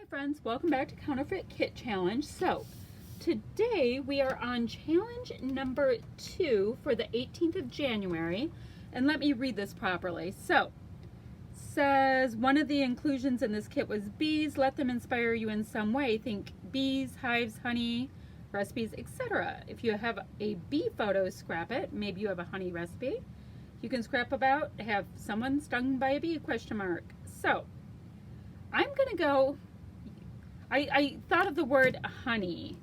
friends, welcome back to Counterfeit Kit Challenge. So today we are on challenge number 2 for the 18th of January, and let me read this properly. So says one of the inclusions in this kit was bees. Let them inspire you in some way. Think bees, hives, honey, recipes, etc. If you have a bee photo, scrap it. Maybe you have a honey recipe you can scrap about. Have someone stung by a bee, question mark. So I'm gonna go, I thought of the word honey,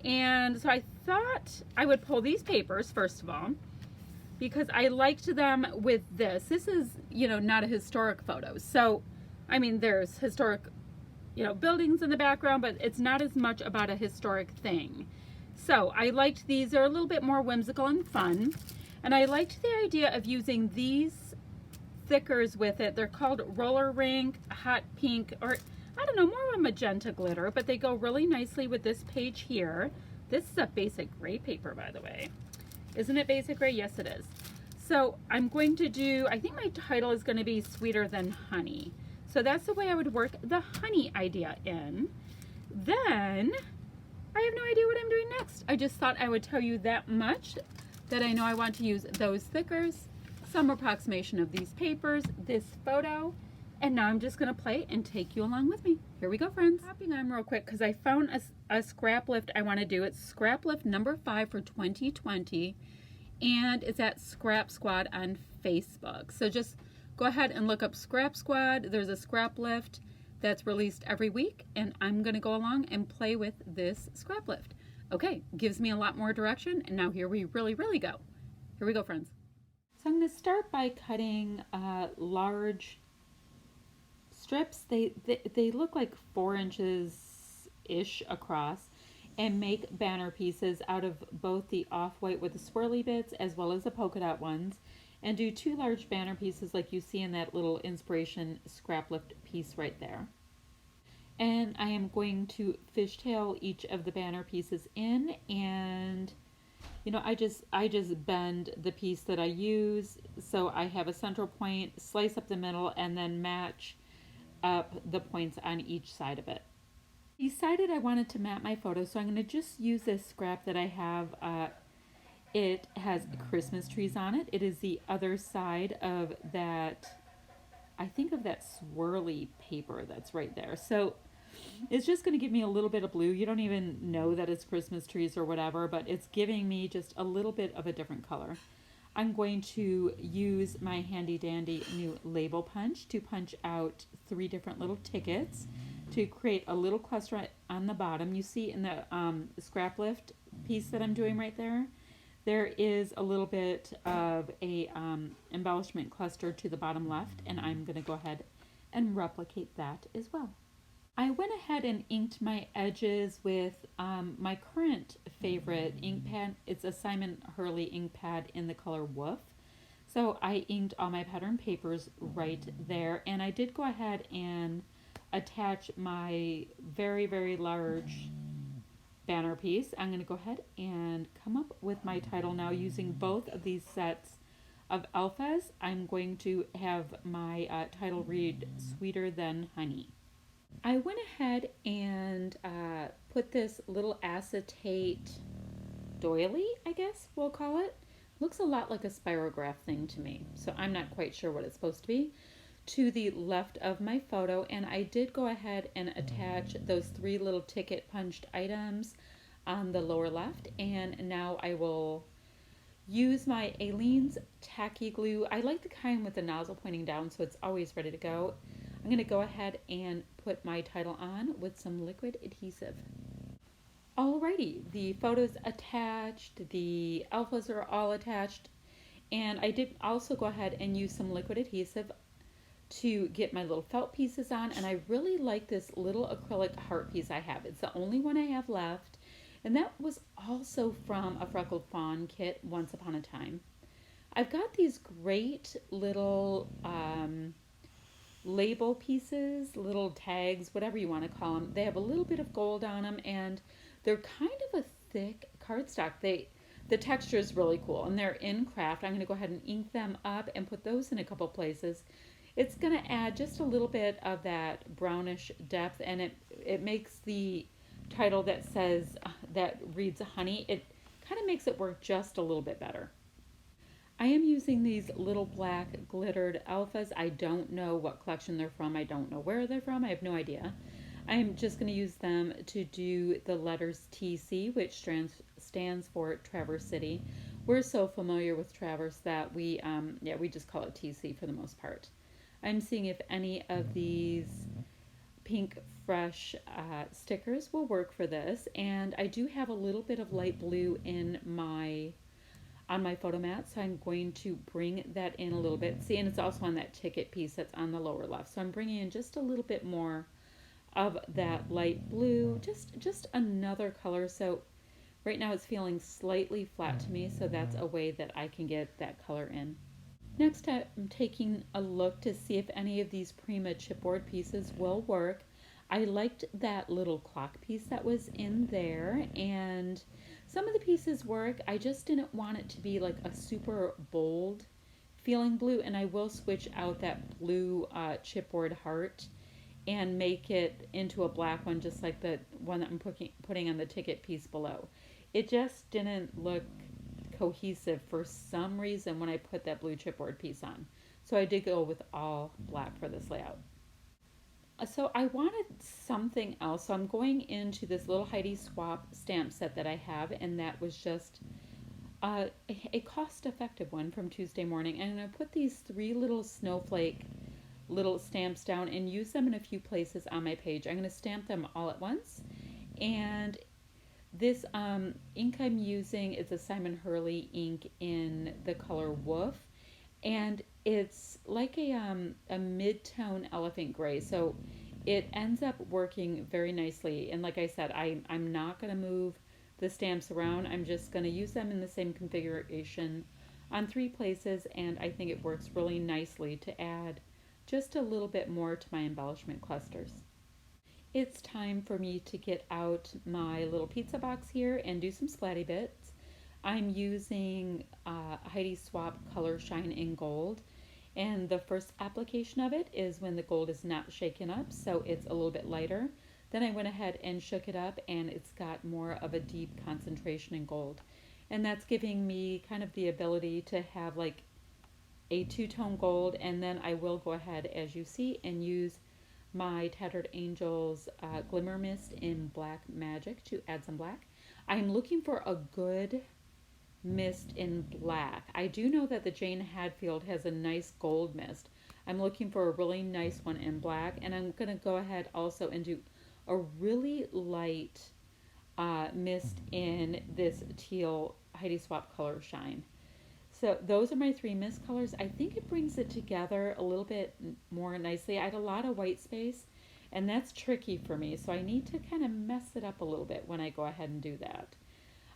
and so I thought I would pull these papers first of all because I liked them with this. This is, not a historic photo. So, I mean, there's historic, buildings in the background, but it's not as much about a historic thing. So I liked these. They're a little bit more whimsical and fun. And I liked the idea of using these thickers with it. They're called Roller Rink, Hot Pink, or I don't know, more of a magenta glitter, but they go really nicely with this page here. This is a basic gray paper, by the way. Isn't it basic gray? Yes, it is. So I'm going to do, I think my title is going to be Sweeter Than Honey. So that's the way I would work the honey idea in. Then I have no idea what I'm doing next. I just thought I would tell you that much, that I know I want to use those thickers, some approximation of these papers, this photo, and now I'm just going to play and take you along with me. Here we go, friends. Hopping on real quick because I found a scrap lift I want to do. It's scrap lift number 5 for 2020, and it's at Scrap Squad on Facebook. So just go ahead and look up Scrap Squad. There's a scrap lift that's released every week, and I'm going to go along and play with this scrap lift. Okay, gives me a lot more direction, and now here we really go. Here we go, friends. So I'm going to start by cutting large strips. They look like 4 inches-ish across, and make banner pieces out of both the off-white with the swirly bits as well as the polka dot ones, and do 2 large banner pieces like you see in that little inspiration scrap lift piece right there. And I am going to fishtail each of the banner pieces in, and I just bend the piece that I use so I have a central point, slice up the middle, and then match up the points on each side of it. Decided I wanted to map my photo, so I'm going to just use this scrap that I have. It has Christmas trees on it. It is the other side of that, I think of that swirly paper that's right there. So it's just going to give me a little bit of blue. You don't even know that it's Christmas trees or whatever, but it's giving me just a little bit of a different color. I'm going to use my handy dandy new label punch to punch out 3 different little tickets to create a little cluster on the bottom. You see in the scrap lift piece that I'm doing right there, there is a little bit of a embellishment cluster to the bottom left, and I'm going to go ahead and replicate that as well. I went ahead and inked my edges with my current favorite ink pad. It's a Simon Hurley ink pad in the color Woof. So I inked all my pattern papers right there, and I did go ahead and attach my very large banner piece. I'm going to go ahead and come up with my title now using both of these sets of alphas. I'm going to have my title read Sweeter Than Honey. I went ahead and put this little acetate doily, I guess we'll call it. Looks a lot like a spirograph thing to me, so I'm not quite sure what it's supposed to be, to the left of my photo, and I did go ahead and attach those 3 little ticket punched items on the lower left, and now I will use my Aleene's tacky glue. I like the kind with the nozzle pointing down so it's always ready to go. I'm going to go ahead and put my title on with some liquid adhesive. Alrighty, the photo's attached, the alphas are all attached, and I did also go ahead and use some liquid adhesive to get my little felt pieces on, and I really like this little acrylic heart piece I have. It's the only one I have left, and that was also from a Freckled Fawn kit once upon a time. I've got these great little label pieces, little tags, whatever you want to call them. They have a little bit of gold on them, and they're kind of a thick cardstock. The texture is really cool, and they're in craft. I'm going to go ahead and ink them up and put those in a couple places. It's going to add just a little bit of that brownish depth, and it makes the title that says that reads honey, it kind of makes it work just a little bit better. I am using these little black glittered alphas. I don't know what collection they're from. I don't know where they're from. I have no idea. I'm just going to use them to do the letters TC, which stands for Traverse City. We're so familiar with Traverse that we just call it TC for the most part. I'm seeing if any of these pink fresh stickers will work for this, and I do have a little bit of light blue in my on my photo mat, so I'm going to bring that in a little bit. See, and it's also on that ticket piece that's on the lower left, so I'm bringing in just a little bit more of that light blue, just another color. So right now it's feeling slightly flat to me, so that's a way that I can get that color in. Next, I'm taking a look to see if any of these Prima chipboard pieces will work. I liked that little clock piece that was in there, and some of the pieces work. I just didn't want it to be like a super bold feeling blue, and I will switch out that blue chipboard heart and make it into a black one, just like the one that I'm putting on the ticket piece below. It just didn't look cohesive for some reason when I put that blue chipboard piece on. So I did go with all black for this layout. So I wanted something else. So I'm going into this little Heidi Swap stamp set that I have, and that was just a cost-effective one from Tuesday Morning. And I'm going to put these 3 little snowflake little stamps down and use them in a few places on my page. I'm going to stamp them all at once. And this ink I'm using is a Simon Hurley ink in the color Woof, and it's like a mid-tone elephant gray, so it ends up working very nicely. And like I said, I'm not going to move the stamps around. I'm just going to use them in the same configuration on 3 places, and I think it works really nicely to add just a little bit more to my embellishment clusters. It's time for me to get out my little pizza box here and do some splatty bits. I'm using Heidi Swap Color Shine in Gold, and the first application of it is when the gold is not shaken up, so it's a little bit lighter. Then I went ahead and shook it up, and it's got more of a deep concentration in gold. And that's giving me kind of the ability to have like a 2-tone gold, and then I will go ahead, as you see, and use my Tattered Angels Glimmer Mist in Black Magic to add some black. I'm looking for a good mist in black. I do know that the Jane Hadfield has a nice gold mist. I'm looking for a really nice one in black, and I'm going to go ahead also and do a really light mist in this teal Heidi Swap Color Shine. So those are my 3 mist colors. I think it brings it together a little bit more nicely. I had a lot of white space, and that's tricky for me, so I need to kind of mess it up a little bit when I go ahead and do that.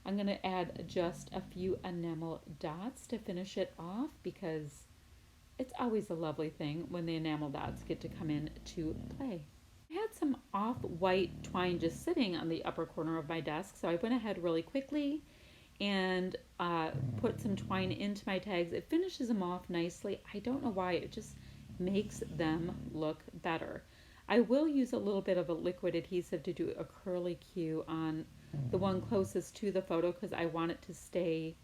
I'm going to add just a few enamel dots to finish it off, because it's always a lovely thing when the enamel dots get to come in to play. I had some off-white twine just sitting on the upper corner of my desk, so I went ahead really quickly and put some twine into my tags. It finishes them off nicely. I don't know why, it just makes them look better. I will use a little bit of a liquid adhesive to do a curly Q on the one closest to the photo, because I want it to stay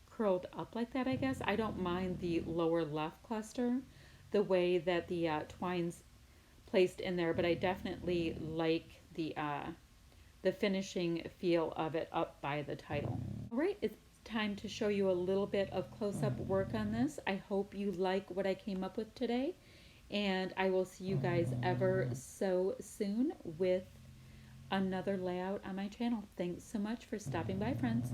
curled up like that, I guess. I don't mind the lower left cluster, the way that the twine's placed in there, but I definitely like the finishing feel of it up by the title. All right, it's time to show you a little bit of close-up work on this. I hope you like what I came up with today, and I will see you guys ever so soon with another layout on my channel. Thanks so much for stopping by, friends.